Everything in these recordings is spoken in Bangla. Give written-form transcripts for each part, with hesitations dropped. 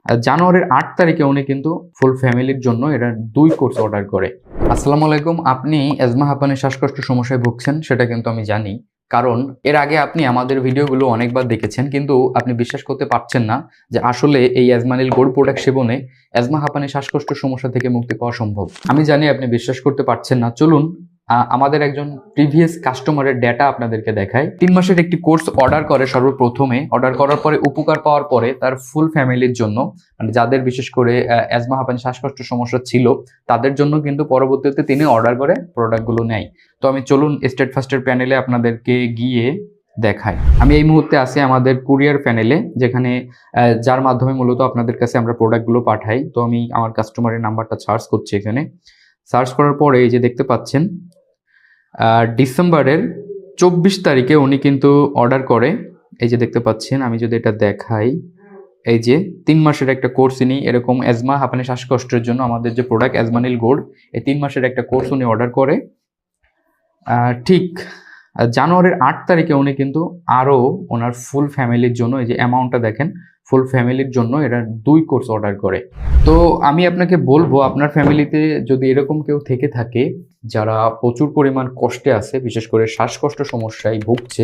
জানুয়ারির ৮ তারিখে উনি কিন্তু ফুল ফ্যামিলির জন্য এটা ২ কোর্স অর্ডার করে। আসসালামু আলাইকুম। আপনি এজমা, হাঁপানি, শ্বাসকষ্ট সমস্যায় ভুগছেন সেটা কিন্তু আমি জানি। কারণ এর আগে আপনি আমাদের ভিডিওগুলো অনেকবার দেখেছেন, কিন্তু আপনি বিশ্বাস করতে পারছেন না যে আসলে এই অ্যাজমানিল গোল্ড প্রোডাক্ট সেবনে এজমা, হাঁপানি, শ্বাসকষ্ট সমস্যা থেকে মুক্তি পাওয়া সম্ভব। আমি জানি আপনি বিশ্বাস করতে পারছেন না। চলুন আমাদের একজন প্রিভিয়াস কাস্টমারের ডেটা আপনাদেরকে দেখায়। ৩ মাসের একটি কোর্স অর্ডার করে সর্বপ্রথমে। অর্ডার করার পরে উপকার পাওয়ার পরে তার ফুল ফ্যামিলির জন্য, মানে যাদের বিশেষ করে অ্যাজমা, হাঁপানি, শ্বাসকষ্ট সমস্যা ছিল তাদের জন্য কিন্তু পরবর্তীতে তিনি অর্ডার করে প্রোডাক্টগুলো নেয়। তো আমি চলুন স্টেট ফার্স্টের প্যানেলে আপনাদেরকে গিয়ে দেখাই। আমি এই মুহূর্তে আছি আমাদের কুরিয়ার প্যানেলে, যেখানে যার মাধ্যমে মূলত আপনাদের কাছে আমরা প্রোডাক্টগুলো পাঠাই। তো আমি আমার কাস্টমারের নাম্বারটা সার্চ করছি। এখানে সার্চ করার পরে এই যে দেখতে পাচ্ছেন ডিসেম্বরের ২৪ তারিখে উনি কিন্তু অর্ডার করে। এই যে দেখতে পাচ্ছেন, আমি যদি এটা দেখাই, এই যে ৩ মাসের একটা কোর্স ইনি এরকম অ্যাজমা, হাঁপানি, শ্বাসকষ্টের জন্য আমাদের যে প্রোডাক্ট অ্যাজমানিল গোল্ড, এই ৩ মাসের একটা কোর্স উনি অর্ডার করে। ঠিক জানুয়ারির ৮ তারিখে উনি কিন্তু আরও ওনার ফুল ফ্যামিলির জন্য, এই যে অ্যামাউন্টটা দেখেন, ফুল ফ্যামিলির জন্য এটা ২ কোর্স অর্ডার করে। তো আমি আপনাকে বলবো, আপনার ফ্যামিলিতে যদি এরকম কেউ থেকে থাকে যারা প্রচুর পরিমাণ কষ্টে আছে, বিশেষ করে শ্বাসকষ্ট সমস্যায় ভুগছে,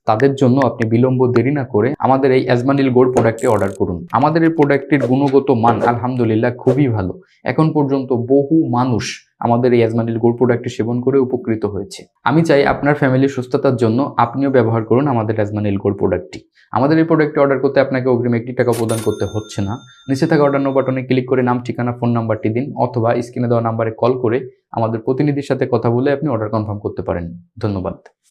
তাদের জন্য আপনি বিলম্ব দেরি না করে আমাদের এই অ্যাজমানিল গোল্ড প্রোডাক্টটি অর্ডার করুন। আমাদের এই প্রোডাক্টটির গুণগত মান আলহামদুলিল্লাহ খুবই ভালো। এখন পর্যন্ত বহু মানুষ আমাদের এই অ্যাজমানিল গোল্ড প্রোডাক্টটি সেবন করে উপকৃত হয়েছে। আমি চাই আপনার ফ্যামিলির সুস্থতার জন্য আপনিও ব্যবহার করুন আমাদের অ্যাজমানিল গোল্ড প্রোডাক্টটি। আমাদের এই প্রোডাক্টটি অর্ডার করতে আপনাকে অগ্রিম ১ টাকা প্রদান করতে হচ্ছে না। নিচে থাকা অর্ডার নাও বাটনে ক্লিক করে নাম, ঠিকানা, ফোন নাম্বারটি দিন, অথবা স্ক্রিনে দেওয়া নাম্বারে কল করে আমাদের প্রতিনিধির সাথে কথা বলে আপনি অর্ডার কনফার্ম করতে পারেন। ধন্যবাদ।